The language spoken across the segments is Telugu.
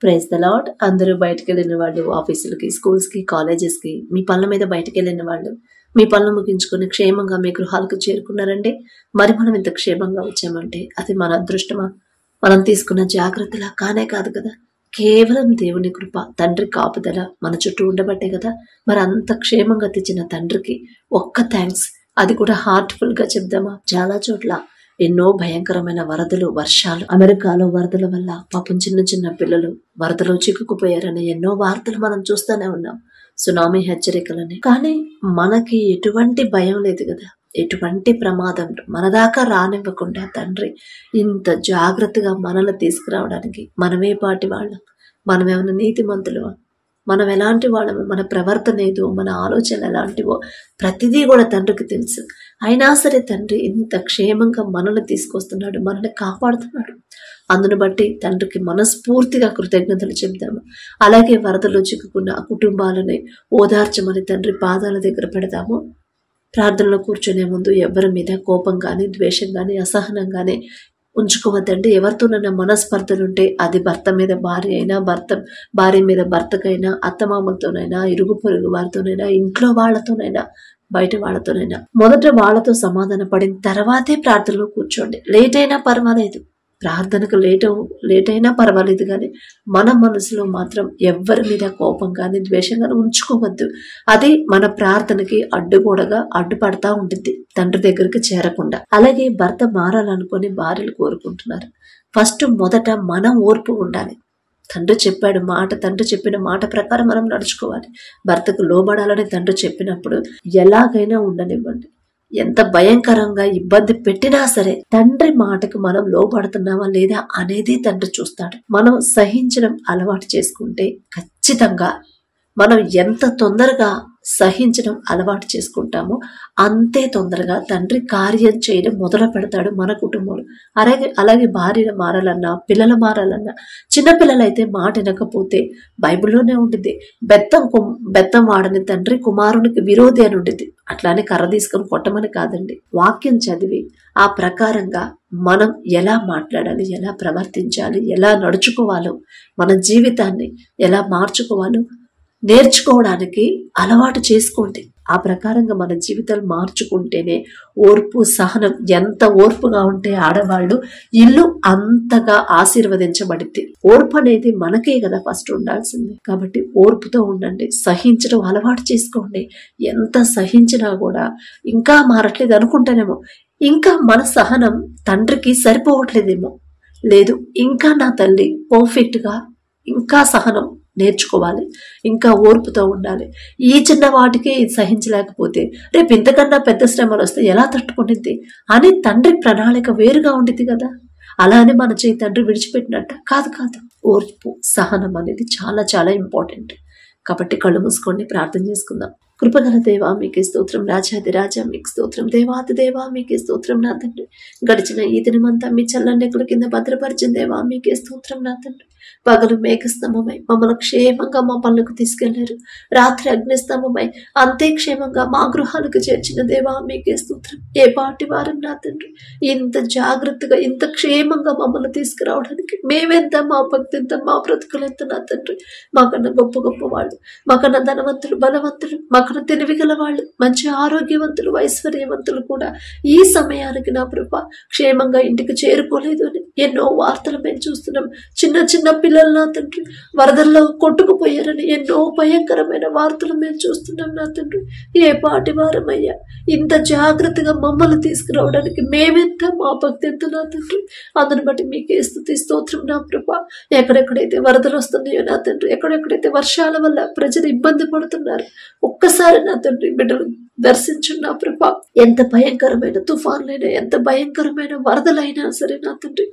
Praise the lord. అందరూ బయటకు వెళ్ళిన వాళ్ళు ఆఫీసులకి, స్కూల్స్కి, కాలేజెస్కి, మీ పనుల మీద బయటకు వెళ్ళిన వాళ్ళు మీ పనులు ముగించుకుని క్షేమంగా మీ గృహాలకు చేరుకున్నారండి. మరి మనం ఇంత క్షేమంగా వచ్చామంటే అది మన అదృష్టమా? మనం తీసుకున్న జాగ్రత్తలా కానే కాదు కదా. కేవలం దేవుని కృప, తండ్రి కాపుదల మన చుట్టూ ఉండబట్టే కదా. మరి అంత క్షేమంగా తెచ్చిన తండ్రికి ఒక్క థ్యాంక్స్, అది కూడా హార్ట్ఫుల్ గా చెప్దామా? చాలా చోట్ల ఎన్నో భయంకరమైన వరదలు, వర్షాలు, అమెరికాలో వరదల వల్ల పాపం చిన్న చిన్న పిల్లలు వరదలో చిక్కుకుపోయారని ఎన్నో వార్తలు మనం చూస్తూనే ఉన్నాం, సునామీ హెచ్చరికలని. కానీ మనకి ఎటువంటి భయం లేదు కదా, ఎటువంటి ప్రమాదం మన దాకా రానివ్వకుండా తండ్రి ఇంత జాగ్రత్తగా మనల్ని తీసుకురావడానికి మనమే పాటి వాళ్ళం. మనమేమైనా నీతిమంతులు? మనం ఎలాంటి వాళ్ళము, మన ప్రవర్తన ఏదో, మన ఆలోచనలు ఎలాంటివో ప్రతిదీ కూడా తండ్రికి తెలుసు. అయినా సరే తండ్రి ఇంత క్షేమంగా మనల్ని తీసుకొస్తున్నాడు, మనల్ని కాపాడుతున్నాడు. అందును బట్టి తండ్రికి మనస్ఫూర్తిగా కృతజ్ఞతలు చెప్దాము. అలాగే వరదలో చిక్కుకున్న ఆ కుటుంబాలని ఓదార్చమని తండ్రి పాదాల దగ్గర పెడదాము. ప్రార్థనలో కూర్చునే ముందు ఎవరి మీద కోపం కానీ, ద్వేషం కానీ, అసహనం కానీ ఉంచుకోవద్దండి. ఎవరితోనైనా మనస్పర్ధలుంటే అది భర్త మీద భార్య అయినా, భార్య మీద భర్తకైనా, అత్తమామలతోనైనా, ఇరుగు పొరుగు వారితోనైనా, ఇంట్లో వాళ్ళతోనైనా, బయట వాళ్ళతోనైనా మొదట వాళ్ళతో సమాధాన పడిన తర్వాతే ప్రార్థనలో కూర్చోండి. లేట్ అయినా పర్వాలేదు, ప్రార్థనకు లేట్ అయినా పర్వాలేదు, కానీ మన మనసులో మాత్రం ఎవరి మీద కోపం కానీ, ద్వేషం కానీ ఉంచుకోవద్దు. అది మన ప్రార్థనకి అడ్డుగోడగా అడ్డుపడతా ఉంటుంది, తండ్రి దగ్గరికి చేరకుండా. అలాగే భర్త మారాలనుకొని భార్యలు కోరుకుంటున్నారు. మొదట మనం ఓర్పు ఉండాలి. తండ్రి చెప్పిన మాట ప్రకారం మనం నడుచుకోవాలి. భర్తకు లోబడాలని తండ్రి చెప్పినప్పుడు ఎలాగైనా ఉండనివ్వండి. ఎంత భయంకరంగా ఇబ్బంది పెట్టినా సరే తండ్రి మాటకు మనం లోబడుతున్నామా లేదా అనేది తండ్రి చూస్తాడు. మనం సహించడం అలవాటు చేసుకుంటే ఖచ్చితంగా మనం ఎంత తొందరగా సహించడం అలవాటు చేసుకుంటామో అంతే తొందరగా తండ్రి కార్యం చేయడం మొదలు పెడతాడు మన కుటుంబంలో. అలాగే భార్యను మారాలన్నా, పిల్లలు మారాలన్నా, చిన్నపిల్లలైతే మాట వినకపోతే బైబిల్లోనే ఉంటుంది, బెత్తం వాడని తండ్రి కుమారునికి విరోధి అని ఉంటుంది. అట్లానే కర్ర తీసుకొని కొట్టమని కాదండి, వాక్యం చదివి ఆ ప్రకారంగా మనం ఎలా మాట్లాడాలి, ఎలా ప్రవర్తించాలి, ఎలా నడుచుకోవాలో, మన జీవితాన్ని ఎలా మార్చుకోవాలో నేర్చుకోవడానికి అలవాటు చేసుకోండి. ఆ ప్రకారంగా మన జీవితాలు మార్చుకుంటేనే ఓర్పు, సహనం, ఎంత ఓర్పుగా ఉంటే ఆడవాళ్ళు ఇల్లు అంతగా ఆశీర్వదించబడింది. ఓర్పు అనేది మనకే కదా ఫస్ట్ ఉండాల్సింది. కాబట్టి ఓర్పుతో ఉండండి, సహించడం అలవాటు చేసుకోండి. ఎంత సహించినా కూడా ఇంకా మారట్లేదు అనుకుంటానేమో, ఇంకా మన సహనం తండ్రికి సరిపోవట్లేదేమో, లేదు ఇంకా నా తల్లి పర్ఫెక్ట్ గా ఇంకా సహనం నేర్చుకోవాలి, ఇంకా ఓర్పుతో ఉండాలి. ఈ చిన్న వాటికి సహించలేకపోతే రేపు ఇంతకన్నా పెద్ద శ్రమలు వస్తే ఎలా తట్టుకునిద్ది అని తండ్రి ప్రణాళిక వేరుగా ఉండిద్ది కదా. అలానే మన చేయి తండ్రి విడిచిపెట్టినట్ట కాదు. ఓర్పు, సహనం అనేది చాలా చాలా ఇంపార్టెంట్. కాబట్టి కళ్ళు మూసుకోండి, ప్రార్థన చేసుకుందాం. కృపగల దేవా మీకే స్తోత్రం, రాజాది రాజా మీకు స్తోత్రం, దేవాది దేవా మీకే స్తోత్రం నా తండ్రి. గడిచిన ఈ దినమంతా మీ చల్లని రెక్కల కింద భద్రపరిచిన దేవా మీకే స్తోత్రం నా తండ్రి. పగలు మేఘస్తంభమై మమ్మల్ని క్షేమంగా మా పనులకు తీసుకెళ్లారు, రాత్రి అగ్నిస్తంభమై అంతే క్షేమంగా మా గృహాలకు చేర్చిన దేవా మీకే స్తోత్రం. ఏ పాటి వారం నా తండ్రి, ఇంత జాగ్రత్తగా ఇంత క్షేమంగా మమ్మల్ని తీసుకురావడానికి మేమెంత, మా భక్తి ఎంత, మా బ్రతుకులు ఎంత నా తండ్రి. మాకన్నా గొప్ప వాళ్ళు, మాకన్నా ధనవంతులు, బలవంతులు, మాకన్నా తెలివిగల వాళ్ళు, మంచి ఆరోగ్యవంతులు, ఐశ్వర్యవంతులు కూడా ఈ సమయానికి నా ప్రభా క్షేమంగా ఇంటికి చేరుకోలేదు అని ఎన్నో వార్తలు మేము చూస్తున్నాం. చిన్న పిల్లలు నా తండ్రి వరదల్లో కొట్టుకుపోయారని ఎన్నో భయంకరమైన వార్తలు మేము చూస్తున్నాం నా తండ్రి. ఏ పాటి వారమయ్యా, ఇంత జాగ్రత్తగా మమ్మల్ని తీసుకురావడానికి మేమెంత, మా భక్తి ఎంత నా తండ్రి. అందుని బట్టి మీకే స్తుతి స్తోత్రం నా ప్రభా. ఎక్కడెక్కడైతే వరదలు వస్తున్నాయో నా తండ్రి, ఎక్కడెక్కడైతే వర్షాల వల్ల ప్రజలు ఇబ్బంది పడుతున్నారు, ఒక్కసారి నా తండ్రి బిడ్డలు దర్శించున్న ప్రభా. ఎంత భయంకరమైన తుఫాన్లైనా, ఎంత భయంకరమైన వరదలైనా సరే నా తండ్రి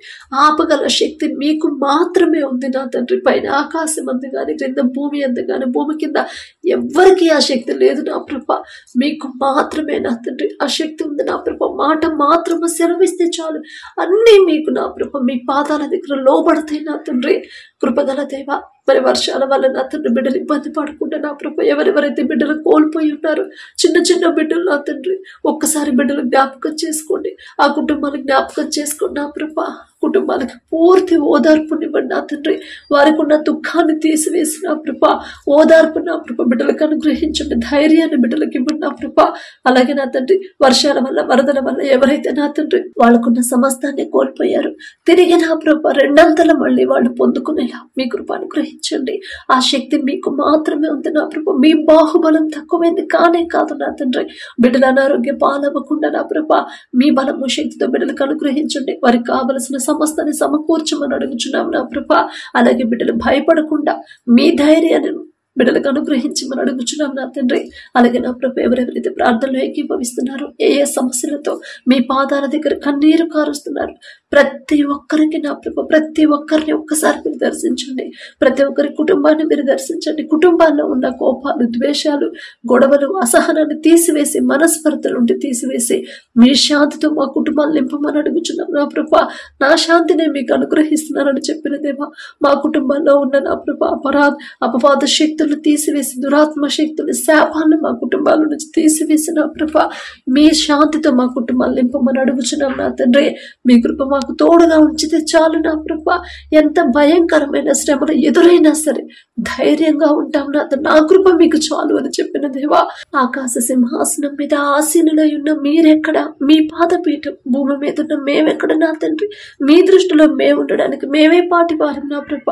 ఆపగల శక్తి మీకు మాత్రమే ఉంది నా తండ్రి. పైన ఆకాశం అందు కానీ, క్రింద భూమి అందు కానీ, భూమి కింద ఎవ్వరికి ఆ శక్తి లేదు నా ప్రభా. మీకు మాత్రమే నా తండ్రి ఆ శక్తి ఉంది నా ప్రభా. మాట మాత్రమే సెలవిస్తే చాలు, అన్నీ మీకు నా ప్రభా మీ పాదాల దగ్గర లోబడతాయి నా తండ్రి. కృపగల దేవ, మరి వర్షాల వల్ల నా తండ్రి బిడ్డలు ఇబ్బంది పడకుండా నా ప్రభా, ఎవరెవరైతే బిడ్డలు కోల్పోయి ఉన్నారో, చిన్న బిడ్డలు నా తండ్రి ఒక్కసారి బిడ్డలు జ్ఞాపకం చేసుకోండి, ఆ కుటుంబాన్ని జ్ఞాపకం చేసుకోండి నా ప్రభా. కుటుంబాలకి పూర్తి ఓదార్పునివ్వండి నా తండ్రి. వారికి ఉన్న దుఃఖాన్ని తీసివేసి నా ప్రభ ఓదార్పు నా ప్రభ బిడ్డలకు అనుగ్రహించండి. ధైర్యాన్ని బిడ్డలకు ఇవ్వండి నా ప్రభ. అలాగే నా తండ్రి వర్షాల వల్ల వరదల వల్ల ఎవరైతే నా తండ్రి వాళ్ళకున్న సమస్తాన్ని కోల్పోయారు, తిరిగి నా ప్రభ రెండంతల మళ్ళీ వాళ్ళు పొందుకునేలా మీ కృప అనుగ్రహించండి. ఆ శక్తి మీకు మాత్రమే ఉంది నా ప్రభ. మీ బాహుబలం తక్కువైంది కానే కాదు నా తండ్రి. బిడ్డల అనారోగ్యం పాలవ్వకుండా నా ప్రభ మీ బలము శక్తితో బిడ్డలకు అనుగ్రహించండి. వారికి కావలసిన సమస్తాన్ని సమకూర్చమని అడుగుచున్నాం నా ప్రభ. అలాగే బిడ్డలు భయపడకుండా మీ ధైర్యాన్ని బిడ్డలకు అనుగ్రహించమని అడుగుచున్నాం నా తండ్రి. అలాగే నా ప్రభు ఎవరెవరైతే ప్రార్థనలో ఏకీభవిస్తున్నారో, ఏ ఏ సమస్యలతో మీ పాదాల దగ్గర కన్నీరు కారుస్తున్నారు, ప్రతి ఒక్కరికి నా ప్రభు ప్రతి ఒక్కరిని ఒక్కసారి మీరు దర్శించండి. ప్రతి ఒక్కరి కుటుంబాన్ని మీరు దర్శించండి. కుటుంబాల్లో ఉన్న కోపాలు, ద్వేషాలు, గొడవలు, అసహనాన్ని తీసివేసి, మనస్పర్ధలు ఉండి తీసివేసి మీ శాంతితో మా కుటుంబాన్ని నింపమని అడుగుచున్నాం నా ప్రభు. నా శాంతిని మీకు అనుగ్రహిస్తున్నానని చెప్పిన దేవా, మా కుటుంబాల్లో ఉన్న నా ప్రభు అపవాద శక్తులు తీసివేసి, దురాత్మ శక్తులు, శాపాలను మా కుటుంబాల నుంచి తీసివేసి నా ప్రభు మీ శాంతితో మా కుటుంబాన్ని నింపమని అడుగుచున్నాం నా తండ్రి. మీ కృప మాకు తోడుగా ఉంచితే చాలు నా ప్రభ. ఎంత భయంకరమైన శ్రమలు ఎదురైనా సరే ధైర్యంగా ఉంటాం నా తండ్రి. నా కృప మీకు చాలు అని చెప్పిన దేవా, ఆకాశ సింహాసనం మీద ఆసీనులై ఉన్న మీరెక్కడ, మీ పాదపీఠం భూమి మీద ఉన్న మేమెక్కడ నా తండ్రి. మీ దృష్టిలో మేము ఉండడానికి మేమే పాటి వారం నా ప్రభ.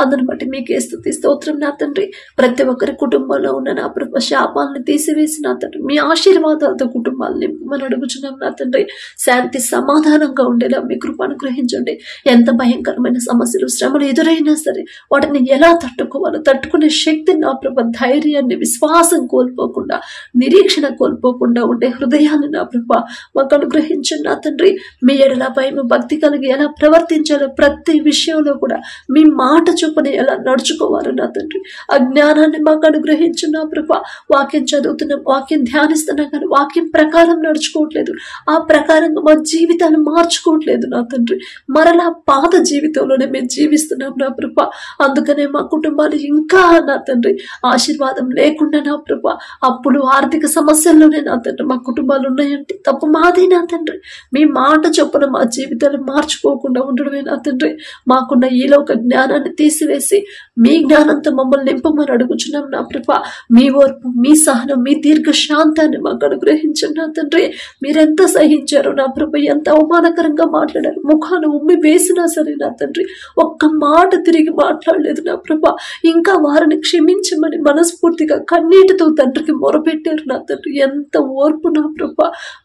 అందుని బట్టి మీకే స్తుతి స్తోత్రం నా తండ్రి. ప్రతి ఒక్కరి కుటుంబంలో ఉన్న నా ప్రభ శాపాలను తీసివేసి నా తండ్రి మీ ఆశీర్వాదాలతో కుటుంబాలను నింపమని అడుగుచున్నాం నా తండ్రి. శాంతి సమాధానంగా ఉండేలా మీ కృప అనుగ్రహించండి. ఎంత భయంకరమైన సమస్యలు, శ్రమలు ఎదురైనా సరే వాటిని ఎలా తట్టుకోవాలో తట్టుకునే శక్తి నా ప్రభ, ధైర్యాన్ని, విశ్వాసం కోల్పోకుండా, నిరీక్షణ కోల్పోకుండా ఉండే హృదయాన్ని నా ప్రభ మాకు అనుగ్రహించండి నా తండ్రి. మీ ఎడల భయం భక్తి కలిగి ఎలా ప్రవర్తించాలో, ప్రతి విషయంలో కూడా మీ మాట చొప్పున ఎలా నడుచుకోవాలో నా తండ్రి ఆ జ్ఞానాన్ని మాకు అనుగ్రహించు నా ప్రభ. వాక్యం చదువుతున్నాం, వాక్యం ధ్యానిస్తున్నాం, కానీ వాక్యం ప్రకారం నడుచుకోవట్లేదు. ఆ ప్రకారంగా మా జీవితాన్ని మార్చుకోవట్లేదు నా తండ్రి. మరలా పాత జీవితంలోనే మేము జీవిస్తున్నాం నా ప్రభ. అందుకనే మా కుటుంబాలు ఇంకా నా తండ్రి ఆశీర్వాదం లేకుండా నా ప్రభ అప్పుడు ఆర్థిక సమస్యల్లోనే నా తండ్రి మా కుటుంబాలు ఉన్నాయంటే తప్పు మాదే నా తండ్రి. మీ మాట చొప్పున మా జీవితాలు మార్చుకోకుండా ఉండడమే నా తండ్రి. మాకున్న ఈలోక జ్ఞానాన్ని తీసివేసి మీ జ్ఞానంతో మమ్మల్ని నింపమని అడుగుచున్నాం నా ప్రభ. మీ ఓర్పు, మీ సహనం, మీ దీర్ఘ శాంతాన్ని మాకు అనుగ్రహించండి నా తండ్రి. మీరెంత సహించారు నా ప్రభ, ఎంత అవమానకరంగా మాట్లాడారు, ముఖాన్ని ఉమ్మి వేసినా సరే నా తండ్రి ఒక్క మాట తిరిగి మాట్లాడలేదు నా ప్రభ. ఇంకా వారిని క్షమించమని మనస్ఫూర్తిగా కన్నీటితో తండ్రికి మొరపెట్టారు నా తండ్రి. ఎంత ఓర్పు నా ప్రభ.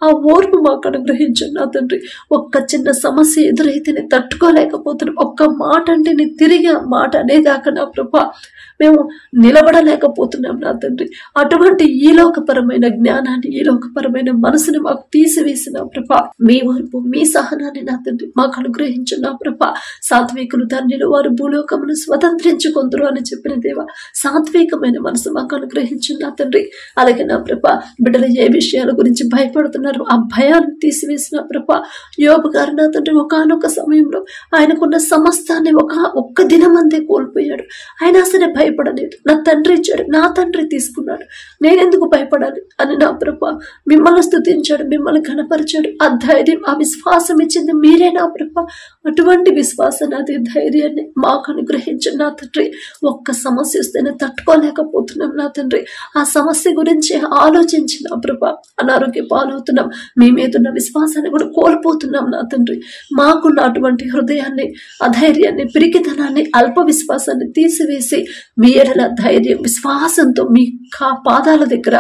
ఆ ఓర్పు మాకు అనుగ్రహించండి నా తండ్రి. ఒక్క చిన్న సమస్య ఎదురైతేనే తట్టుకోలేకపోతున్నాం, ఒక్క మాట అంటే నేను తిరిగి ఆ మాట అనేదాకా నా ప్రభ మేము నిలబడలేకపోతున్నాం నా తండ్రి. అటువంటి ఈలోకపరమైన జ్ఞానాన్ని, ఈలోకపరమైన మనసుని మాకు తీసివేసిన ప్రభ, మీ ఓర్పు, మీ సహనాన్ని నా తండ్రి మాకు అనుగ్రహించు నా ప్రభ. సాత్వికులు ధన్యులు, వారు భూలోకమును స్వతంత్రించుకొందురు అని చెప్పిన దేవ, సాత్వికమైన మనసు మాకు అనుగ్రహించు నా తండ్రి. అలాగే నా ప్రభ బిడ్డలు ఏ విషయాల గురించి భయపడుతున్నారు ఆ భయాన్ని తీసివేసిన ప్రభ. యోబు గారు నా తండ్రి ఒకానొక సమయంలో ఆయనకున్న సమస్తాన్ని ఒక్క దినమందే కోల్పోయాడు. అయినా సరే భయపడలేదు. నా తండ్రి ఇచ్చాడు, నా తండ్రి తీసుకున్నాడు, నేనెందుకు భయపడాలి అని నా ప్రభ మిమ్మల్ని స్తుతించాడు, మిమ్మల్ని ఘనపరిచాడు. ఆ ధైర్యం, ఆ విశ్వాసం ఇచ్చింది మీరే నా ప్రభ. అటువంటి విశ్వాసాన్ని, అదే ధైర్యాన్ని మాకు అనుగ్రహించండి నా తండ్రి. ఒక్క సమస్య వస్తేనే తట్టుకోలేకపోతున్నాం నా తండ్రి. ఆ సమస్య గురించి ఆలోచించి నా ప్రభ అనారోగ్య పాలవుతున్నాం, మీ మీదున్న విశ్వాసాన్ని కూడా కోల్పోతున్నాం నా తండ్రి. మాకున్న అటువంటి హృదయాన్ని, అధైర్యాన్ని, పిరికితనాన్ని, అల్ప విశ్వాసాన్ని తీసివేసి మీ ఎడల ధైర్యం, విశ్వాసంతో మీ పాదాల దగ్గర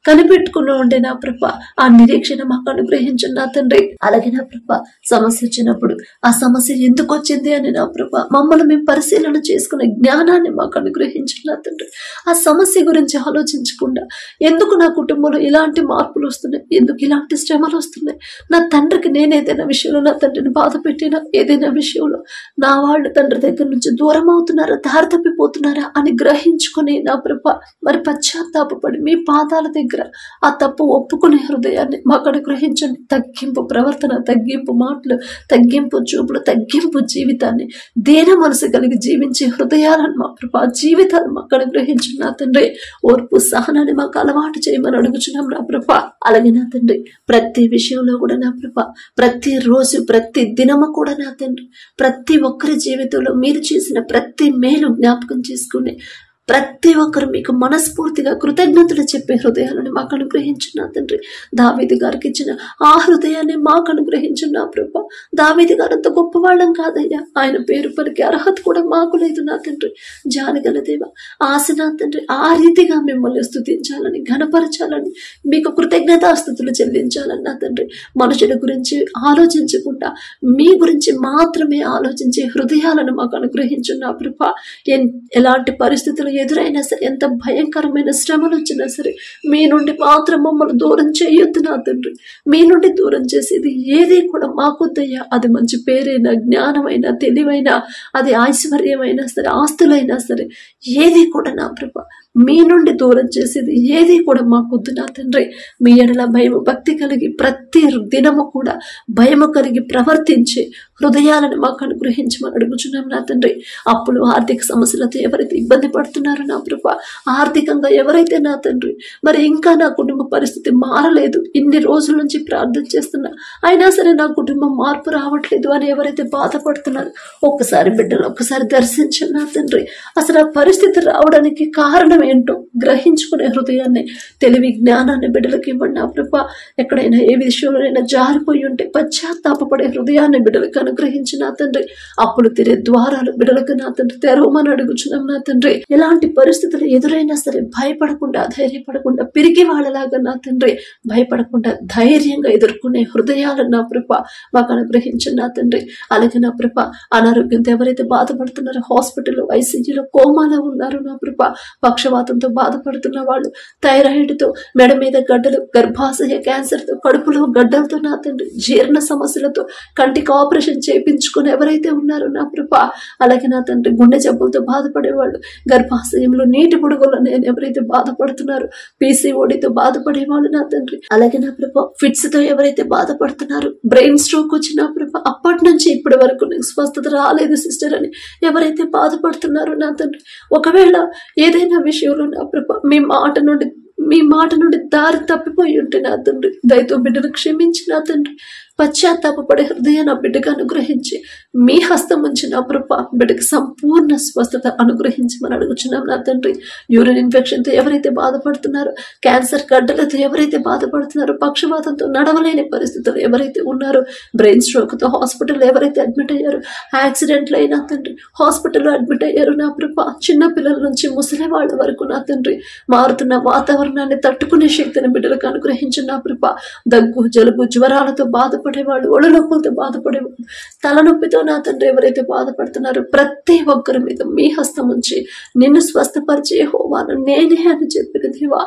కనిపెట్టుకుని ఉండే నా ప్రభ ఆ నిరీక్షణ మాకు అనుగ్రహించండి నా తండ్రి. అలాగే నా ప్రభ సమస్య వచ్చినప్పుడు ఆ సమస్య ఎందుకు వచ్చింది అని నా ప్రభ మమ్మల్ని మేము పరిశీలన చేసుకునే జ్ఞానాన్ని మాకు అనుగ్రహించండి నా తండ్రి. ఆ సమస్య గురించి ఆలోచించకుండా ఎందుకు నా కుటుంబంలో ఇలాంటి మార్పులు వస్తున్నాయి, ఎందుకు ఇలాంటి శ్రమలు వస్తున్నాయి, నా తండ్రికి నేను ఏదైనా విషయంలో నా తండ్రిని బాధ పెట్టినా, ఏదైనా విషయంలో నా వాళ్ళు తండ్రి దగ్గర నుంచి దూరం అవుతున్నారా, దారి తప్పిపోతున్నారా అని గ్రహించుకొని నా ప్రభ మరి పశ్చాత్తాపడి మీ పాదాల దగ్గర దగ్గర ఆ తప్పు ఒప్పుకునే హృదయాన్ని మాకు అనుగ్రహించండి. తగ్గింపు ప్రవర్తన, తగ్గింపు మాటలు, తగ్గింపు చూపులు, తగ్గింపు జీవితాన్ని, దేన మనసు కలిగి జీవించే హృదయాలను మా ప్రభా, జీవితాన్ని మాకు అనుగ్రహించండి నా తండ్రి. ఓర్పు సహనాన్ని మాకు అలవాటు చేయమని అడుగుచున్నాం నా ప్రభా. అలాగే నా తండ్రి ప్రతి విషయంలో కూడా నా ప్రభా, ప్రతి రోజు ప్రతి దినము కూడా నా తండ్రి ప్రతి ఒక్కరి జీవితంలో మీరు చేసిన ప్రతి మేలు జ్ఞాపకం చేసుకుని ప్రతి ఒక్కరు మీకు మనస్ఫూర్తిగా కృతజ్ఞతలు చెప్పే హృదయాలను మాకు అనుగ్రహించిన తండ్రి. దావీదు గారికి ఇచ్చిన ఆ హృదయాన్ని మాకు అనుగ్రహించిన ప్రభా. దావీదు గారు అంత గొప్పవాళ్ళం కాదయ్యా, ఆయన పేరు పలికి అర్హత కూడా మాకు లేదు నా తండ్రి. జానగల దేవ, ఆశ నా తండ్రి ఆ రీతిగా మిమ్మల్ని స్తుతించాలని, ఘనపరచాలని, మీకు కృతజ్ఞతాస్తుతులు చెల్లించాలని నా తండ్రి. మనుషుల గురించి ఆలోచించకుండా మీ గురించి మాత్రమే ఆలోచించే హృదయాలను మాకు అనుగ్రహించున్న ప్రభా. ఎలాంటి పరిస్థితులు ఎదురైనా సరే, ఎంత భయంకరమైన శ్రమలు వచ్చినా సరే, మీ నుండి మాత్రం మమ్మల్ని దూరం చేయొద్దు నా తండ్రి. మీ నుండి దూరం చేసేది ఏది కూడా మాకొద్దయ్యా. అది మంచి పేరైనా, జ్ఞానమైనా, తెలివైనా, అది ఐశ్వర్యమైనా సరే, ఆస్తులైనా సరే, ఏది కూడా నా ప్రభా మీ నుండి దూరం చేసేది ఏది కూడా మాకొద్దు నా తండ్రి. మీ ఎడల భయము భక్తి కలిగి ప్రతి దినము కూడా భయము కలిగి ప్రవర్తించే హృదయాలను మాకు అనుగ్రహించమని అడుగుచున్నాం నా తండ్రి. అప్పులు, ఆర్థిక సమస్యలతో ఎవరైతే ఇబ్బంది పడుతున్నారో నా ప్రభా, ఆర్థికంగా ఎవరైతే నా తండ్రి మరి ఇంకా నా కుటుంబ పరిస్థితి మారలేదు, ఇన్ని రోజుల నుంచి ప్రార్థన చేస్తున్నా అయినా సరే నా కుటుంబం మార్పు రావట్లేదు అని ఎవరైతే బాధపడుతున్నారో ఒక్కసారి బిడ్డలు ఒక్కసారి దర్శించండి నా తండ్రి. అసలు ఆ పరిస్థితి రావడానికి కారణం ఏంటో గ్రహించుకునే హృదయాన్ని, తెలివి, జ్ఞానాన్ని బిడ్డలకు ఇవ్వండి నా ప్రభా. ఎక్కడైనా ఏ విషయంలోనైనా జారిపోయి ఉంటే పశ్చాత్తాపపడే హృదయాన్ని బిడ్డలకు అనుగ్రహించి నా తండ్రి. అప్పులు తీరే ద్వారాలు బిడ్డలకు నా తండ్రి తెరవమని అడుగుచున్నాం నా తండ్రి. ఎలాంటి పరిస్థితులు ఎదురైనా సరే భయపడకుండా, ధైర్యపడకుండా, పిరికి వాళ్ళలాగా నా తండ్రి భయపడకుండా ధైర్యంగా ఎదుర్కొనే హృదయాలను నా ప్రభా మాకు అనుగ్రహించండి నా తండ్రి. అలాగే నా ప్రభా అనారోగ్యంతో ఎవరైతే బాధపడుతున్నారో, హాస్పిటల్లో, ఐసీయూలో, కోమాలో ఉన్నారు నా ప్రభా, పక్షవాతంతో బాధపడుతున్న వాళ్ళు, థైరాయిడ్తో, మెడ మీద గడ్డలు, గర్భాశయ క్యాన్సర్తో, కడుపులో గడ్డలతో నా తండ్రి, జీర్ణ సమస్యలతో, కంటికి ఆపరేషన్ చేయించుకుని ఎవరైతే ఉన్నారో నా ప్రభా, అలాగే నా తండ్రి గుండె జబ్బులతో బాధపడేవాళ్ళు, గర్భాశయంలో నీటి పొడుగులో నేను ఎవరైతే బాధపడుతున్నారో, పీసీఓడితో బాధపడేవాళ్ళు నా తండ్రి, అలాగే నా ప్రభా ఫిట్స్ తో ఎవరైతే బాధపడుతున్నారో, బ్రెయిన్ స్ట్రోక్ వచ్చిన ప్రభా అప్పటి నుంచి ఇప్పటి వరకు నాకు స్వస్థత రాలేదు సిస్టర్ అని ఎవరైతే బాధపడుతున్నారో నా తండ్రి, ఒకవేళ ఏదైనా విషయంలో నా ప్రభా మీ మాట నుండి దారి తప్పిపోయి ఉంటే నా తండ్రి దయతో బిడ్డను క్షమించి నా తండ్రి పశ్చాత్తాపడే హృదయాన్ని ఆ బిడ్డకు అనుగ్రహించి మీ హస్తం ఉంచి నా ప్రభా బిడ్డకి సంపూర్ణ స్వస్థత అనుగ్రహించమని అడుగుచున్నాం నా తండ్రి. యూరిన్ ఇన్ఫెక్షన్తో ఎవరైతే బాధపడుతున్నారో, క్యాన్సర్ గడ్డలతో ఎవరైతే బాధపడుతున్నారో, పక్షవాతంతో నడవలేని పరిస్థితులు ఎవరైతే ఉన్నారో, బ్రెయిన్ స్ట్రోక్తో హాస్పిటల్లో ఎవరైతే అడ్మిట్ అయ్యారో, యాక్సిడెంట్లు అయినా తండ్రి హాస్పిటల్లో అడ్మిట్ అయ్యారు నా ప్రభా, చిన్న పిల్లల నుంచి ముసలి వాళ్ళ వరకు నా తండ్రి మారుతున్న వాతావరణాన్ని తట్టుకునే శక్తిని బిడ్డలకు అనుగ్రహించిన నా ప్రభా. దగ్గు, జలుబు, జ్వరాలతో బాధపడేవాళ్ళు, ఒళ్ళు నొప్పులతో బాధపడేవాళ్ళు, తలనొప్పితో నా తండ్రి ఎవరైతే బాధపడుతున్నారో ప్రతి ఒక్కరి మీద మీ హస్తం ఉంచి నిన్ను స్వస్థపరిచే హోవాను నేనే అని చెప్పిన దేవా,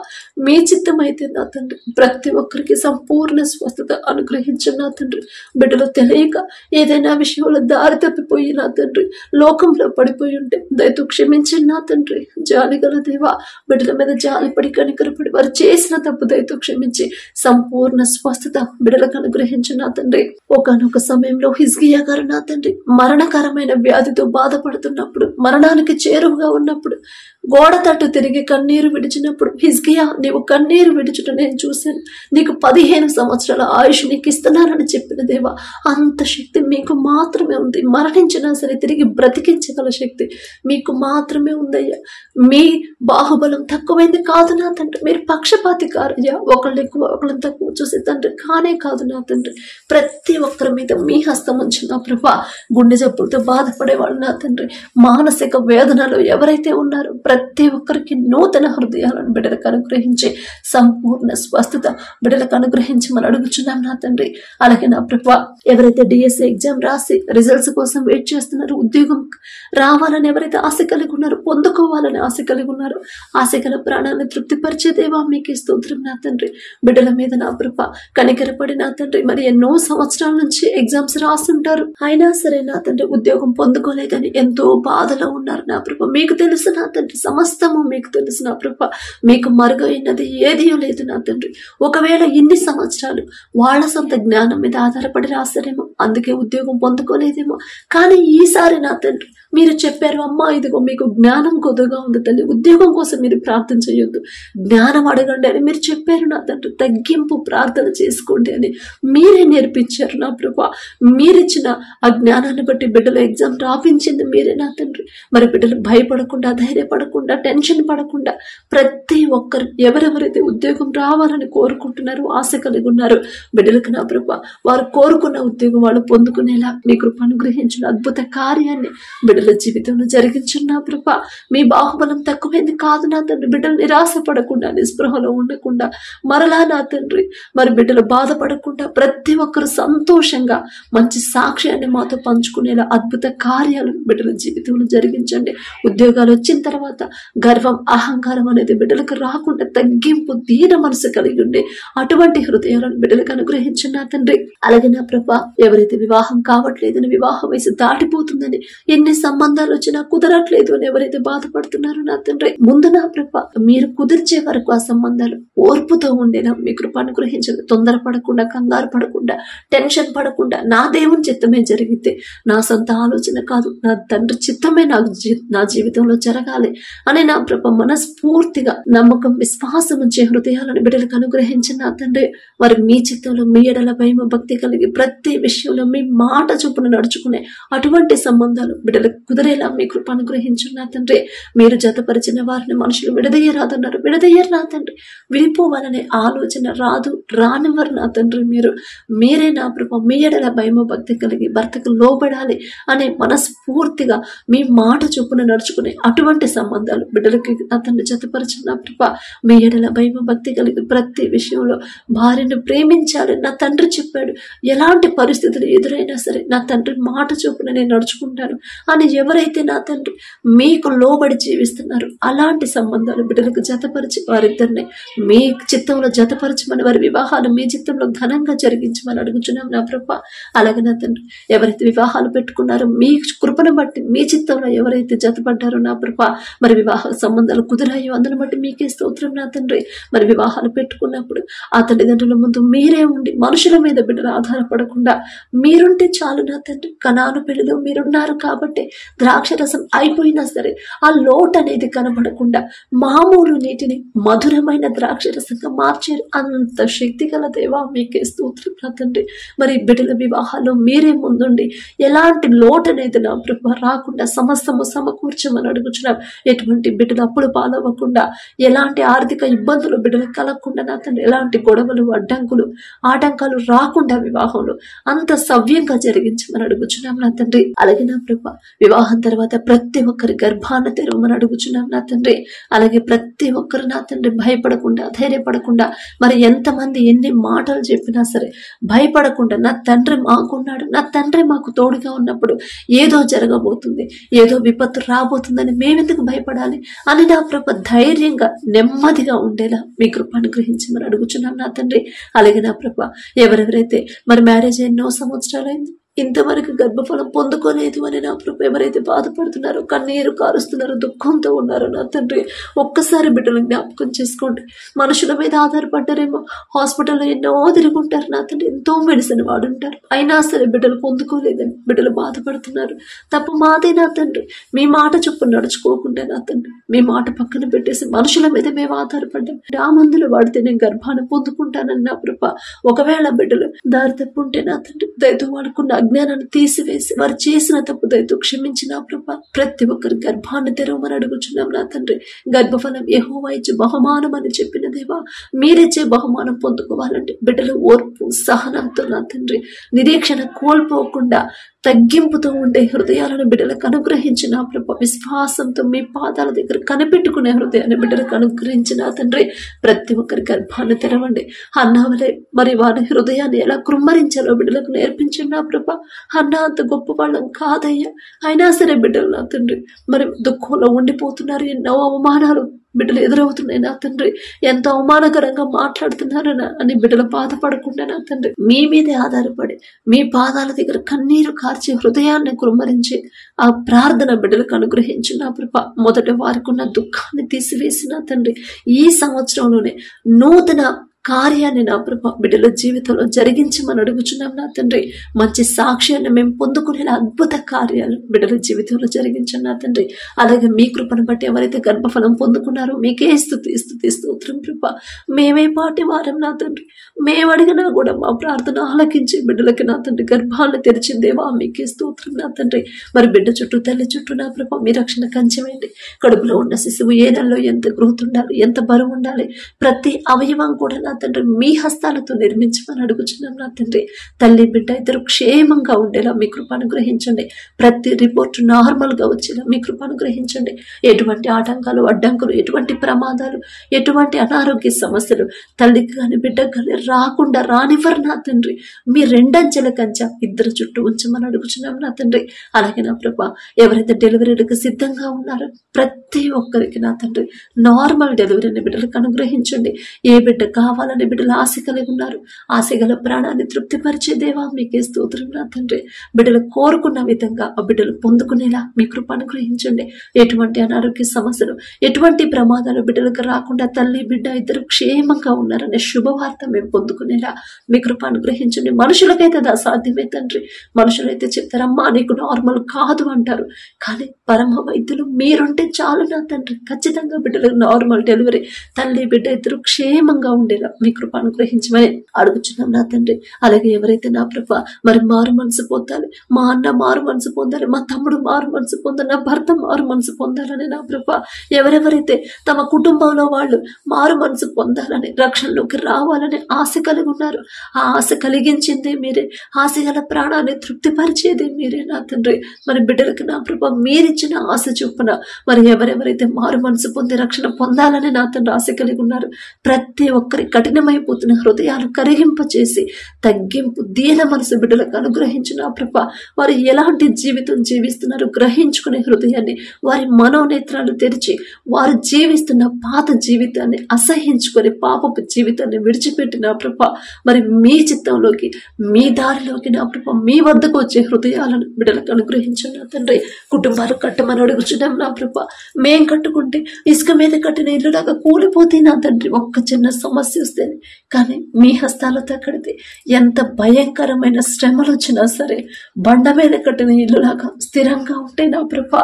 మీ చిత్తమైతే నా తండ్రి ప్రతి ఒక్కరికి సంపూర్ణ స్వస్థత అనుగ్రహించిన నా తండ్రి. బిడ్డలు తెలియక ఏదైనా విషయంలో దారి తప్పిపోయి నా తండ్రి లోకంలో పడిపోయి ఉంటే దయతో క్షమించండి నా తండ్రి. జాలిగల దేవా, బిడ్డల మీద జాలిపడి కనికరపడి వారు చేసిన తప్పు దయతో క్షమించి సంపూర్ణ స్వస్థత బిడ్డలకు అనుగ్రహించిన నా తండ్రి. ఒకనొక సమయంలో హిజ్కియా గారు నా తండ్రి మరణకరమైన వ్యాధితో బాధపడుతున్నప్పుడు, మరణానికి చేరువుగా ఉన్నప్పుడు, గోడ తట్టు తిరిగి కన్నీరు విడిచినప్పుడు, హిజ్కియా నీవు కన్నీరు విడిచుట నేను చూశాను, నీకు 15 సంవత్సరాల ఆయుష్ నీకు ఇస్తున్నానని చెప్పిన దేవా, అంత శక్తి మీకు మాత్రమే ఉంది. మరణించినా సరే తిరిగి బ్రతికించగల శక్తి మీకు మాత్రమే ఉందయ్యా. మీ బాహుబలం తక్కువైంది కాదు నా తండ్రి, మీరు పక్షపాతి కారయ్యా, ఒకళ్ళు ఎక్కువ ఒకళ్ళని తక్కువ చూసే తండ్రి కానే కాదు నా తండ్రి. ప్రతి ఒక్కరి మీద మీ హస్తం ఉంచిన ప్రభా, గుండె జబ్బులతో బాధపడేవాళ్ళు నా తండ్రి, మానసిక వేదనలు ఎవరైతే ఉన్నారో ప్రతి ఒక్కరికి నూతన హృదయాలను బిడ్డలకు అనుగ్రహించి సంపూర్ణ స్వస్థత బిడ్డలకు అనుగ్రహించమని అడుగుచున్నాం నా తండ్రి. అలాగే నా ప్రభా, ఎవరైతే డిఎస్సి ఎగ్జామ్ రాసి రిజల్ట్స్ కోసం వెయిట్ చేస్తున్నారు, ఉద్యోగం రావాలని ఎవరైతే ఆశ కలిగి ఉన్నారో, పొందుకోవాలని ఆశ కలిగి ఉన్నారో, ఆశ గల ప్రాణాన్ని తృప్తిపరిచే దేవా మీకే స్తోత్రం నా తండ్రి. బిడ్డల మీద నా ప్రభా కనికరపడి నా తండ్రి మరి ఎన్నో సంవత్సరాల నుంచి ఎగ్జామ్స్ రాస్తుంటారు, అయినా సరే నా తండ్రి ఉద్యోగం పొందుకోలేదని ఎంతో బాధలో ఉన్నారు నా ప్రభా. మీకు తెలుసు నా తండ్రి సమస్తము మీకు తెలుసు నా ప్రభ. మీకు మరుగైనది ఏదీ లేదు నా తండ్రి. ఒకవేళ ఇన్ని సంవత్సరాలు వాళ్ళ సొంత జ్ఞానం మీద ఆధారపడి రాస్తారేమో, అందుకే ఉద్యోగం పొందుకోలేదేమో. కానీ ఈసారి నా తండ్రి మీరు చెప్పారు, అమ్మా ఇదిగో మీకు జ్ఞానం కొద్దిగా ఉంది తల్లి, ఉద్యోగం కోసం మీరు ప్రార్థన చేయొద్దు, జ్ఞానం అడగండి అని మీరు చెప్పారు నా తండ్రి. తగ్గింపు ప్రార్థన చేసుకోండి అని మీరే నేర్పించారు నా ప్రభా. మీరిచ్చిన ఆ జ్ఞానాన్ని బట్టి బిడ్డలు ఎగ్జామ్ రాపించింది మీరే నా తండ్రి. మరి బిడ్డలు భయపడకుండా, ధైర్యపడకుండా, టెన్షన్ పడకుండా ప్రతి ఒక్కరు ఎవరెవరైతే ఉద్యోగం రావాలని కోరుకుంటున్నారో, ఆశ కలిగి ఉన్నారు బిడ్డలకు నా ప్రభా, వారు కోరుకున్న ఉద్యోగం వాళ్ళు పొందుకునేలా మీ కృప అనుగ్రహించిన అద్భుత కార్యాన్ని బిడ్డల జీవితంలో జరిగించిన నా ప్రభా. మీ బాహుబలం తక్కువైంది కాదు నా తండ్రి. బిడ్డలు నిరాశపడకుండా, నిస్పృహలో ఉండకుండా, మరలా నా తండ్రి మరి బిడ్డలు బాధపడకుండా ప్రతి ఒక్కరు సంతోషంగా మంచి సాక్ష్యాన్ని మాతో పంచుకునేలా అద్భుత కార్యాలు బిడ్డల జీవితంలో జరిగించండి. ఉద్యోగాలు వచ్చిన తర్వాత గర్వం, అహంకారం అనేది బిడ్డలకు రాకుండా తగ్గింపు, దీన మనసు కలిగి ఉండి అటువంటి హృదయాలను బిడ్డలకు అనుగ్రహించిన నా తండ్రి. అలాగే నా ప్రభా, ఎవరైతే వివాహం కావట్లేదని, వివాహ వయసు దాటిపోతుందని, ఎన్ని సంబంధాలు వచ్చినా కుదరట్లేదు అని ఎవరైతే బాధపడుతున్నారో నా తండ్రి, ముందు నా ప్రభా మీరు కుదిర్చే వరకు ఆ సంబంధాలు ఓర్పుతో ఉండేలా మీ కృప అనుగ్రహించండి. తొందరపడకుండా, కంగారు పడకుండా, టెన్షన్ పడకుండా, నా దేవుని చిత్తమే జరిగితే, నా సొంత ఆలోచన కాదు, నా తండ్రి చిత్తమే నా జీవితంలో జరగాలి అని నా ప్రభ మనస్ఫూర్తిగా నమ్మకం, విశ్వాసం ఉంచే హృదయాలను బిడ్డలకు అనుగ్రహించిన నా తండ్రి. మరి మీ చిత్తంలో మీ ఎడల భయం, భక్తి కలిగి ప్రతి విషయంలో మీ మాట చొప్పున నడుచుకునే అటువంటి సంబంధాలు బిడ్డలకు కుదిరేలా మీ కృప అనుగ్రహించిన నా తండ్రి. మీరు జతపరిచిన వారిని మనుషులు విడదయ్యరాదన్నారు, విడదయ్యారు నా తండ్రి. విడిపోవాలనే ఆలోచన రాదు, రానివ్వరు నా తండ్రి. మీరే నా ప్రభ మీ ఎడల భయము, భక్తి కలిగి భర్తకు లోబడాలి అనే మనస్ఫూర్తిగా మీ మాట చొప్పున నడుచుకునే అటువంటి సంబంధాలు బిడ్డలకి నా తండ్రి జతపరిచిన నా ప్రభ. మీ ఎడల భయము, భక్తి కలిగి ప్రతి విషయంలో భార్యను ప్రేమించాలి నా తండ్రి చెప్పాడు. ఎలాంటి పరిస్థితులు ఎదురైనా సరే నా తండ్రి మాట చొప్పున నేను నడుచుకుంటాను అని ఎవరైతే నా తండ్రి మీకు లోబడి జీవిస్తున్నారు, అలాంటి సంబంధాలు బిడ్డలకు జతపరిచి వారిద్దరిని మీ చిత్తంలో జతపరచమని, వారి వివాహాలు మీ చిత్తంలో ఘనంగా జరిగించమని అడుగుచున్నాం నా ప్రభ. అలాగే నా తండ్రి, ఎవరైతే వివాహాలు పెట్టుకున్నారో మీ కృపను బట్టి, మీ చిత్తంలో ఎవరైతే జతపడ్డారో నా ప్రభ, మరి వివాహ సంబంధాలు కుదిరాయో అందును బట్టి మీకే స్తోత్రం నా తండ్రి. మరి వివాహాలు పెట్టుకున్నప్పుడు ఆ తల్లిదండ్రుల ముందు మీరే ఉండి మనుషుల మీద బిడ్డలు ఆధారపడకుండా మీరుంటే చాలు నా తండ్రి. కనాను పెళ్లిలో మీరున్నారు కాబట్టి ద్రాక్షరసం అయిపోయినా సరే ఆ లోటు అనేది కనబడకుండా మామూలు నీటిని మధురమైన ద్రాక్షరసంగా మార్చారు. అంత శక్తి గల దేవా మీకే స్తోత్రం నా తండ్రి. మరి బిడ్డల వివాహాల్లో మీరే ముందుండి ఎలాంటి లోటు అనేది నా ప్రభ రాకుండా సమస్తము సమకూర్చమని అడుగుచున్నాం. ఎటువంటి బిడ్డలు అప్పులు పాలవ్వకుండా, ఎలాంటి ఆర్థిక ఇబ్బందులు బిడ్డలు కలగకుండా నా తండ్రి, ఎలాంటి గొడవలు, అడ్డంకులు, ఆటంకాలు రాకుండా వివాహంలో అంత సవ్యంగా జరిగించమని అడుగుచున్నాం నా తండ్రి. అలాగే నా ప్రభ, వివాహం తర్వాత ప్రతి ఒక్కరి గర్భాన్ని తెరవమని అడుగుచున్నాం నా తండ్రి. అలాగే ప్రతి ఒక్కరు నా తండ్రి భయపడకుండా, ధైర్యపడకుండా, మరి ఎంతమంది ఎన్ని మాటలు చెప్పినా సరే భయపడకుండా, నా తండ్రి మాకున్నాడు, నా తండ్రి మాకు తోడుగా ఉన్నప్పుడు ఏదో జరగబోతుంది, ఏదో విపత్తు రాబోతుందని మేమెందుకు భయపడాలి అని నా ప్రభ ధైర్యంగా, నెమ్మదిగా ఉండేలా మీ కృప అనుగ్రహించమని అడుగుచున్నాం నా తండ్రి. అలాగే నా ప్రభ, ఎవరెవరైతే మరి మ్యారేజ్ ఎన్నో సంవత్సరాలైంది, ఇంతవరకు గర్భఫలం పొందుకోలేదు అని నా ప్రభు ఎవరైతే బాధపడుతున్నారో, కన్నీరు కారుస్తున్నారో, దుఃఖంతో ఉన్నారో నా తండ్రి, ఒక్కసారి బిడ్డలు జ్ఞాపకం చేసుకోండి. మనుషుల మీద ఆధారపడ్డారేమో, హాస్పిటల్లో ఎన్నో తిరుగుంటారు నా తండ్రి, ఎంతో మెడిసిన్ వాడుంటారు, అయినా సరే బిడ్డలు పొందుకోలేదని బిడ్డలు బాధపడుతున్నారు. తప్పు మాదే నా తండ్రి. మీ మాట చొప్పున నడుచుకోకుండా నా తండ్రి, మీ మాట పక్కన పెట్టేసి మనుషుల మీద మేము ఆధారపడ్డాం. ఆ మందులు వాడితే నేను గర్భాన్ని పొందుకుంటానని నా ప్రభ, ఒకవేళ బిడ్డలు దారి తప్పుంటే నా తండ్రి దయతో వాడుకున్న అజ్ఞానాన్ని తీసివేసి వారు చేసిన తప్పు దయతో క్షమించిన ప్రభా. ప్రతి ఒక్కరి గర్భాన్ని తెరవమని అడుగుచున్నాం నా తండ్రి. గర్భఫలం యెహోవా ఇచ్చే బహుమానం అని చెప్పిన దేవా, మీరిచ్చే బహుమానం పొందుకోవాలంటే బిడ్డలు ఓర్పు, సహనంతో నా తండ్రి, నిరీక్షణ కోల్పోకుండా తగ్గింపుతో ఉండే హృదయాలను బిడ్డలకు అనుగ్రహించిన ప్రభు. విశ్వాసంతో మీ పాదాల దగ్గర కనిపెట్టుకునే హృదయాన్ని బిడ్డలకు అనుగ్రహించిన తండ్రి. ప్రతి ఒక్కరి గర్భాన్ని తెరవండి. అన్నావలే మరి వారి హృదయాన్ని ఎలా కృమ్మరించాలో బిడ్డలకు నేర్పించిన ప్రభ. అన్న అంత గొప్ప వాళ్ళం కాదయ్యా, అయినా సరే బిడ్డలు నా తండ్రి మరి దుఃఖంలో ఉండిపోతున్నారు. ఎన్నో అవమానాలు బిడ్డలు ఎదురవుతున్నాయి నా తండ్రి, ఎంత అవమానకరంగా మాట్లాడుతున్నారనా అని బిడ్డలు బాధపడకుండా నా తండ్రి మీ మీదే ఆధారపడి మీ పాదాల దగ్గర కన్నీరు కార్చి హృదయాన్ని కుమ్మరించి ఆ ప్రార్థన బిడ్డలకు అనుగ్రహించి నా ప్రభ మొదట వారికి ఉన్న దుఃఖాన్ని తీసివేసిన తండ్రి ఈ సంవత్సరంలోనే నూతన కార్యాన్ని నా ప్రభ బిడ్డల జీవితంలో జరిగించమని అడుగుచున్నాం నా తండ్రి. మంచి సాక్ష్యాన్ని మేము పొందుకునేలా అద్భుత కార్యాలు బిడ్డల జీవితంలో జరిగించండి నా తండ్రి. అలాగే మీ కృపను బట్టి ఎవరైతే గర్భఫలం పొందుకున్నారో మీకే స్తుతి స్తోత్రం ప్రభ. మేమే పాటి వారం నా తండ్రి, మేము అడిగినా కూడా మా ప్రార్థన ఆలకించి బిడ్డలకి నా తండ్రి గర్భాలను తెరిచిందేవా మీకే స్తోత్రం నా తండ్రి. మరి బిడ్డ చుట్టూ తల్లి చుట్టూ నా ప్రభ మీ రక్షణ కంచెవేయండి. కడుపులో ఉన్న శిశువు ఏ నెలలో ఎంత గ్రోత్ ఉండాలి, ఎంత బరువు ఉండాలి, ప్రతి అవయవం కూడా నా తండ్రి మీ హస్తాలతో నిర్మించమని అడుగుచున్నాం నా తండ్రి. తల్లి బిడ్డ ఇద్దరు క్షేమంగా ఉండేలా మీ కృప అనుగ్రహించండి. ప్రతి రిపోర్ట్ నార్మల్ గా వచ్చేలా మీ కృప అనుగ్రహించండి. ఎటువంటి ఆటంకాలు అడ్డంకులు, ఎటువంటి ప్రమాదాలు, ఎటువంటి అనారోగ్య సమస్యలు తల్లికి కానీ బిడ్డకు కానీ రాకుండా రానివ్వరు నా తండ్రి. మీ రెండంచెల కంచె ఇద్దరు చుట్టూ ఉంచమని అడుగుచున్నాం నా తండ్రి. అలాగే నా ప్రభ ఎవరైతే డెలివరీలకు సిద్ధంగా ఉన్నారో ప్రతి ఒక్కరికి నా తండ్రి నార్మల్ డెలివరీని బిడ్డలకు అనుగ్రహించండి. ఏ బిడ్డ కావాలని బిడ్డలు ఆశ కలిగి ఉన్నారు, ఆశ గల ప్రాణాన్ని తృప్తిపరిచే దేవా మీకే స్తోత్రం నా తండ్రి. బిడ్డలు కోరుకున్న విధంగా ఆ బిడ్డలు పొందుకునేలా మీ కృప అనుగ్రహించండి. ఎటువంటి అనారోగ్య సమస్యలు, ఎటువంటి ప్రమాదాలు బిడ్డలకు రాకుండా తల్లి బిడ్డ ఇద్దరు క్షేమంగా ఉన్నారనే శుభవార్త మేము పొందుకునేలా మీ కృప అనుగ్రహించండి. మనుషులకైతే అది అసాధ్యమే తండ్రి. మనుషులైతే చెప్తారమ్మా నీకు నార్మల్ కాదు అంటారు, కానీ పరమ వైద్యులు మీరుంటే చాలు నా తండ్రి. ఖచ్చితంగా బిడ్డలకు నార్మల్ డెలివరీ, తల్లి బిడ్డ ఇద్దరు క్షేమంగా ఉండేలా మీ కృప అనుగ్రహించమని అడుగుచున్నాం నా తండ్రి. అలాగే ఎవరైతే నా ప్రభ మరి మారు మనసు పొందాలి, మా అన్న మారు మనసు పొందాలి, మా తమ్ముడు మారు మనసు పొందాలి, నా భర్త మారు మనసు పొందాలని నా ప్రభ ఎవరెవరైతే తమ కుటుంబంలో వాళ్ళు మారు మనసు పొందాలని రక్షణలోకి రావాలని ఆశ కలిగి ఉన్నారు, ఆ ఆశ కలిగించిందే మీరే, ఆశ గల ప్రాణాన్ని తృప్తిపరిచేదే మీరే నా తండ్రి. మరి బిడ్డలకి నా ప్రభ మీరిచ్చిన ఆశ చొప్పున మరి ఎవరెవరైతే మారు మనసు పొంది రక్షణ పొందాలని నా తండ్రి ఆశ కలిగి ఉన్నారు ప్రతి ఒక్కరి కఠినమైపోతున్న హృదయాలు కరిగింపచేసి తగ్గింపు దీన మనసు బిడ్డలకు అనుగ్రహించిన ప్రభ వారు ఎలాంటి జీవితం జీవిస్తున్నారు గ్రహించుకునే హృదయాన్ని, వారి మనోనేత్రాలు తెరిచి వారు జీవిస్తున్న పాత జీవితాన్ని అసహించుకొని పాపపు జీవితాన్ని విడిచిపెట్టిన ప్రభ మరి మీ చిత్తంలోకి మీ దారిలోకి నా ప్రభ మీ వద్దకు వచ్చే హృదయాలను బిడ్డలకు అనుగ్రహించిన నా తండ్రి. కుటుంబాలు కట్టమని అడుగుచున్నాం నా ప్రభ. మేం కట్టుకుంటే ఇసుక మీద కట్టిన ఇల్లులాగా కూలిపోతే నా తండ్రి ఒక్క చిన్న సమస్య వస్తేనే, కానీ మీ హస్తాలతో కడితే ఎంత భయంకరమైన శ్రమలు వచ్చినా సరే బండ మీద కట్టిన ఇల్లులాగా స్థిరంగా ఉంటే నా ప్రభ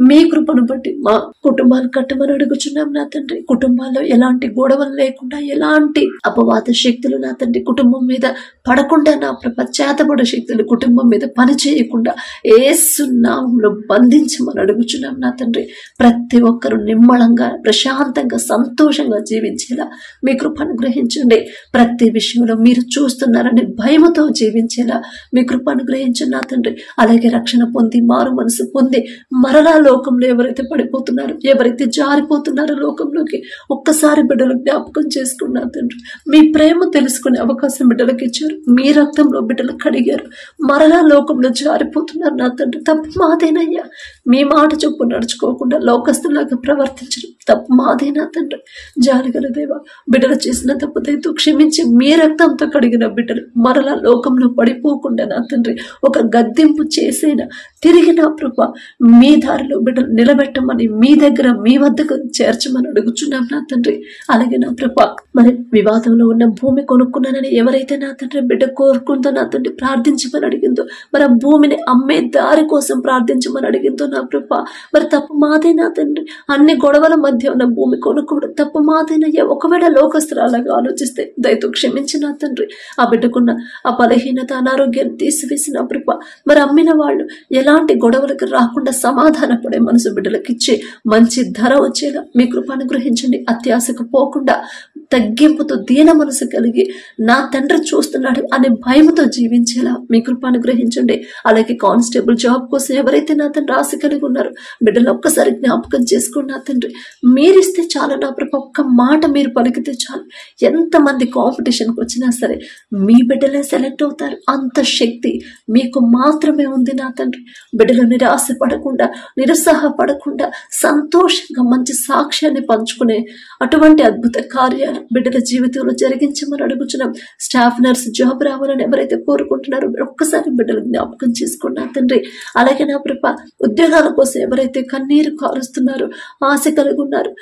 మీ కృపను బట్టి మా కుటుంబాలు కట్టమని అడుగుచున్నాం నా తండ్రి. కుటుంబాల్లో ఎలాంటి గొడవలు లేకుండా, ఎలాంటి అపవాద శక్తులు నా తండ్రి కుటుంబం మీద పడకుండా నా ప్రభ చేతబడ శక్తులు కుటుంబం మీద పని చేయకుండా యేసు నామములో బంధించమని అడుగుచున్నాం నా తండ్రి. ప్రతి ఒక్కరు నిమ్మళంగా ప్రశాంతంగా సంతోషంగా జీవించేలా మీ కృప అనుగ్రహించండి. ప్రతి విషయంలో మీరు చూస్తున్నారని భయముతో జీవించేలా మీ కృప అనుగ్రహించండి నా తండ్రి. అలాగే రక్షణ పొంది మారు మనసు పొంది మరలా లోకంలో ఎవరైతే పడిపోతున్నారో, ఎవరైతే జారిపోతున్నారో లోకంలోకి ఒక్కసారి బిడ్డలు జ్ఞాపకం చేసుకున్నా తండ్రి. మీ ప్రేమ తెలుసుకునే అవకాశం బిడ్డలకు ఇచ్చారు, మీ రక్తంలో బిడ్డలు కడిగారు, మరలా లోకంలో జారిపోతున్నారు నా తండ్రి. తప్పు మాదేనయ్యా, మీ మాట చొప్పు నడుచుకోకుండా లోకస్తులాగా ప్రవర్తించడం తప్పు మాదేనా తండ్రి. జాలిగల దేవా బిడ్డలు చేసిన తప్పు దయతో క్షమించి మీ రక్తంతో కడిగిన బిడ్డలు మరలా లోకంలో పడిపోకుండా నా తండ్రి ఒక గద్దింపు చేసేనా తిరిగి నా ప్రభ మీ దారిలో బిడ్డలు నిలబెట్టమని మీ దగ్గర మీ వద్దకు చేర్చమని అడుగుచున్నాం నా తండ్రి. అలాగే నా ప్రభ మరి వివాదంలో ఉన్న భూమి కొనుక్కున్నానని ఎవరైతే నా తండ్రి బిడ్డ కోరుకుందో నా తండ్రి ప్రార్థించమని అడిగిందో, మరి ఆ భూమిని అమ్మే దారి కోసం ప్రార్థించమని అడిగిందో నా ప్రభ మరి తప్పు మాదే నా తండ్రి. అన్ని గొడవల మధ్య ఉన్న భూమి కొనుక్కోవడం తప్పు మాదేనయ్యా. ఒకవేళ లోకస్తురాలాగా ఆలోచిస్తే దయతో క్షమించి నా తండ్రి. ఆ బిడ్డకున్న ఆ బలహీనత అనారోగ్యాన్ని తీసివేసిన ప్రభ మరి అమ్మిన వాళ్ళు ఎలాంటి గొడవలకు రాకుండా సమాధాన పడే మనసు బిడ్డలకు ఇచ్చి మంచి ధర వచ్చేలా మీ కృప అనుగ్రహించండి. అత్యాశకు పోకుండా తగ్గింపుతో దీన మనసు కలిగి నా తండ్రి చూస్తున్నాడు అనే భయముతో జీవించేలా మీ కృప అనుగ్రహించండి. అలాగే కానిస్టేబుల్ జాబ్ కోసం ఎవరైతే నా తండ్రి ఆశ కలిగి ఉన్నారు, బిడ్డలు ఒక్కసారి జ్ఞాపకం చేసుకోండి నా తండ్రి. మీరిస్తే చాలు నా ప్రభు, ఒక్క మాట మీరు పలికితే చాలు. ఎంతమంది కాంపిటీషన్కి వచ్చినా సరే మీ బిడ్డలే సెలెక్ట్ అవుతారు. అంత శక్తి మీకు మాత్రమే ఉంది నా తండ్రి. బిడ్డలు నిరాశపడకుండా, నిరుత్సాహపడకుండా సంతోషంగా మంచి సాక్ష్యాన్ని పంచుకునే అటువంటి అద్భుత కార్యాలు బిడ్డల జీవితంలో జరిగించమని అడుగుచున్నాం. స్టాఫ్ నర్స్ జాబ్ రావాలని ఎవరైతే కోరుకుంటున్నారో ఒక్కసారి బిడ్డలు జ్ఞాపకం చేసుకోండి నా తండ్రి. అలాగే నా ప్రభ, ఉద్యోగాల కోసం ఎవరైతే కన్నీరు కారుస్తున్నారో, ఆశ కలిగి ఉన్నారు,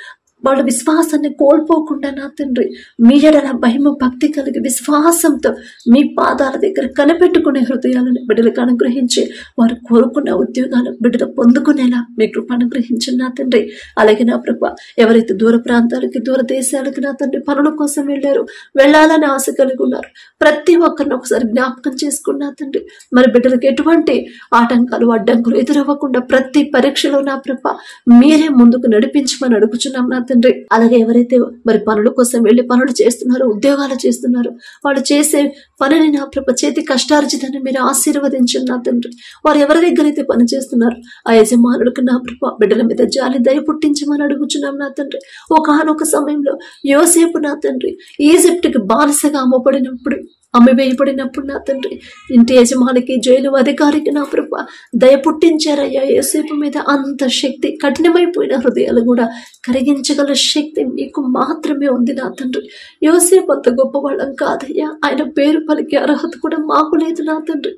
వాళ్ళ విశ్వాసాన్ని కోల్పోకుండా నా తండ్రి మీ ఎడల భయము భక్తి కలిగి విశ్వాసంతో మీ పాదాల దగ్గర కనిపెట్టుకునే హృదయాలను బిడ్డలకు అనుగ్రహించి వారు కోరుకున్న ఉద్యోగాలు బిడ్డలు పొందుకునేలా మీ కృప అనుగ్రహించండి నా తండ్రి. అలాగే నా ప్రభ, ఎవరైతే దూర ప్రాంతాలకి, దూర దేశాలకి నా తండ్రి పనుల కోసం వెళ్ళారు, వెళ్ళాలని ఆశ కలిగి ఉన్నారు, ప్రతి ఒక్కరిని ఒకసారి జ్ఞాపకం చేసుకున్నా తండ్రి. మరి బిడ్డలకు ఎటువంటి ఆటంకాలు, అడ్డంకులు ఎదురవ్వకుండా ప్రతి పరీక్షలో నా ప్రభ మీరే ముందుకు నడిపించమని అడుగుచున్నాం నా తండ్రి. అలాగే ఎవరైతే మరి పనుల కోసం వెళ్ళి పనులు చేస్తున్నారో, ఉద్యోగాలు చేస్తున్నారో, వాళ్ళు చేసే పనిని నా ప్రభ చేతి కష్టార్జితాన్ని మీరు ఆశీర్వదించండి నా తండ్రి. వారు ఎవరి దగ్గర అయితే పని చేస్తున్నారు ఆ యజమానులకు నా ప్రభ బిడ్డల మీద జాలి దయ పుట్టించమని అడుగుచున్నాం నా తండ్రి. ఒకానొక సమయంలో యోసేపు నా తండ్రి ఈజిప్ట్కి బానిసగా అమ్మివేయబడినప్పుడు నా తండ్రి ఇంటి యజమానికి, జైలు అధికారికి నా ప్రభ దయ పుట్టించారయ్యా యోసేపు మీద. అంత శక్తి, కఠినమైపోయిన హృదయాలు కూడా కరిగించగల శక్తి మీకు మాత్రమే ఉంది నా తండ్రి. యోసేపు అంత గొప్పవాళ్ళం కాదయ్యా, ఆయన పేరు పలికే అర్హత కూడా మాకు లేదు నా తండ్రి.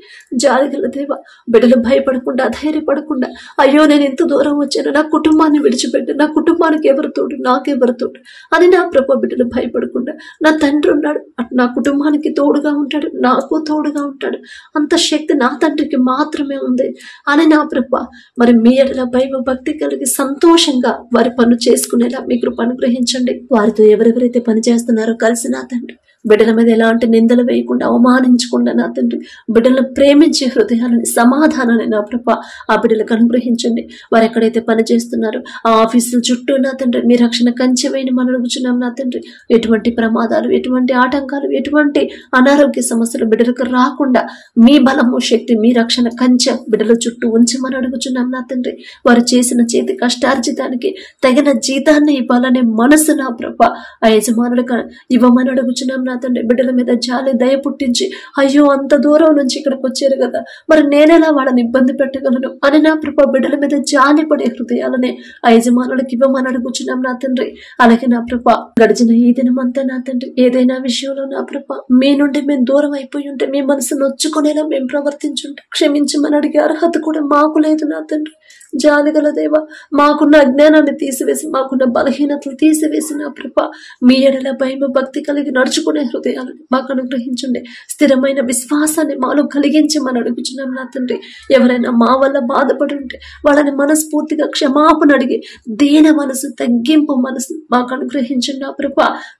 జాలిగల దేవ, బిడ్డలు భయపడకుండా, ధైర్యపడకుండా, అయ్యో నేను ఎంత దూరం వచ్చాను, నా కుటుంబాన్ని విడిచిపెట్టాను, నా కుటుంబానికి ఎవరు తోడు, నాకెవరు తోడు అని నా ప్రభ బిడ్డలు భయపడకుండా, నా తండ్రి ఉన్నాడు, నా కుటుంబానికి తోడుగా ఉంటాడు, నాకు తోడుగా ఉంటాడు, అంత శక్తి నా తండ్రికి మాత్రమే ఉంది అని నా ప్రభ మరి మీ ఎడల భయ భక్తి కలిగి సంతోషంగా వారి పనులు చేసుకునేలా మీ కృప అనుగ్రహించండి. వారితో ఎవరెవరైతే పని చేస్తున్నారో కలిసి నా తండ్రి బిడ్డల మీద ఎలాంటి నిందలు వేయకుండా, అవమానించకుండా నా తండ్రి బిడ్డలను ప్రేమించే హృదయాలని, సమాధానాన్ని నా ప్రభ ఆ బిడ్డలకు అనుగ్రహించండి. వారు ఎక్కడైతే పని చేస్తున్నారో ఆ ఆఫీసుల చుట్టూ నా తండ్రి మీ రక్షణ కంచె వేయమని అడుగుచున్నాం నా తండ్రి. ఎటువంటి ప్రమాదాలు, ఎటువంటి ఆటంకాలు, ఎటువంటి అనారోగ్య సమస్యలు బిడ్డలకు రాకుండా మీ బలము, శక్తి, మీ రక్షణ కంచె బిడ్డల చుట్టూ ఉంచమని అడుగుచున్నాం నా తండ్రి. వారు చేసిన చేతి కష్టార్జితానికి తగిన జీతాన్ని ఇవ్వాలనే మనసు నా ప్రభ ఆ యజమానులకు ఇవ్వమని అడుగుచున్నాం నా తండ్రి. బిడ్డల మీద జాలి దయ పుట్టించి, అయ్యో అంత దూరం నుంచి ఇక్కడికి వచ్చారు కదా, మరి నేనెలా వాళ్ళని ఇబ్బంది పెట్టగలను అని నా ప్రభ బిడ్డల మీద జాలి పడే హృదయాలనే ఆ యజమానులకు ఇవ్వమని అడుగుచున్నాం నా తండ్రి. అలాగే నా ప్రభ గడిచిన ఈ దినమంతా నా తండ్రి ఏదైనా విషయంలో నా ప్రభ మీ నుండి మేము దూరం అయిపోయి ఉంటే, మీ మనసు నొచ్చుకునేలా మేము ప్రవర్తించుంటే క్షమించమని అడిగే అర్హత కూడా మాకు లేదు నా తండ్రి. జాలిగల దేవ, మాకున్న అజ్ఞానాన్ని తీసివేసి, మాకున్న బలహీనతలు తీసివేసి నా ప్రభ మీ ఎడల భయము భక్తి కలిగి నడుచుకునే హృదయాలను మాకు అనుగ్రహించండి. స్థిరమైన విశ్వాసాన్ని మాలో కలిగించమని అడుగుచున్నాం నా తండ్రి. ఎవరైనా మా వల్ల బాధపడి ఉంటే వాళ్ళని మనస్ఫూర్తిగా క్షమాపణ అడిగి దీన మనసు, తగ్గింపు మనసు మాకు అనుగ్రహించండి నా ప్రభ.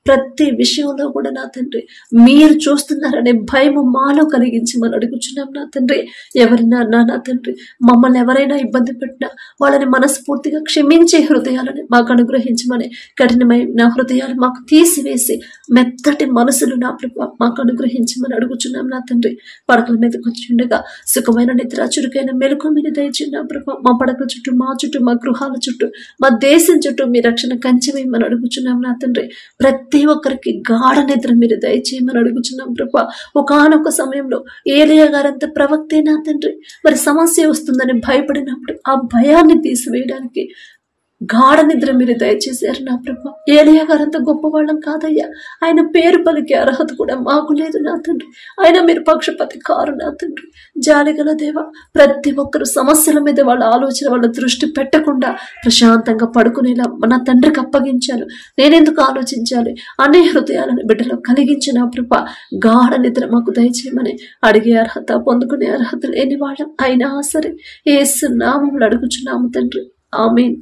ప్రతి విషయంలో కూడా నా తండ్రి మీరు చూస్తున్నారనే భయము మాలో కలిగించమని అడుగుచున్నాం నా తండ్రి. ఎవరైనా నా తండ్రి మమ్మల్ని ఎవరైనా ఇబ్బంది పెట్టినా వాళ్ళని మనస్ఫూర్తిగా క్షమించే హృదయాలను మాకు అనుగ్రహించమని, కఠినమైన హృదయాలు మాకు తీసివేసి మెత్తటి మనసులు నా ప్రభ మాకు అనుగ్రహించమని అడుగుచున్నాం నా తండ్రి. పడకల మీద కూర్చుండగా సుఖమైన నిద్ర, చురుకైన మెలకు మీద దయచేయండి నా ప్రభ. మా పడకల చుట్టూ, మా చుట్టూ, మా గృహాల చుట్టూ, మా దేశం చుట్టూ మీ రక్షణ కంచెవేయమని అడుగుచున్నాం నా తండ్రి. ప్రతి ఒక్కరికి గాఢ నిద్ర మీరు దయచేయమని అడుగుచున్నాం ప్రభ. ఒకానొక సమయంలో ఏలియా గారంత ప్రవక్తే నా తండ్రి మరి సమస్య వస్తుందని భయపడినప్పుడు ఆ భయాన్ని తీసివేయడానికి గాఢ నిద్ర మీరు దయచేశారు నా ప్రభ. ఏలియా గారంత గొప్పవాళ్ళం కాదయ్యా, ఆయన పేరు పలికే అర్హత కూడా మాకు లేదు నా తండ్రి. ఆయన మీరు పక్షపతి కారు నా తండ్రి. జాలిగల దేవ, ప్రతి ఒక్కరు సమస్యల మీద వాళ్ళ ఆలోచన, వాళ్ళ దృష్టి పెట్టకుండా ప్రశాంతంగా పడుకునేలా నా తండ్రికి అప్పగించాను, నేనెందుకు ఆలోచించాలి అనే హృదయాలను బిడ్డలో కలిగించిన ప్రభ గాఢ నిద్ర మాకు దయచేయమని అడిగే అర్హత, పొందుకునే అర్హత లేని వాళ్ళం అయినా సరే యేసు నామములో అడుగుచున్నాము తండ్రి. ఆమేన్.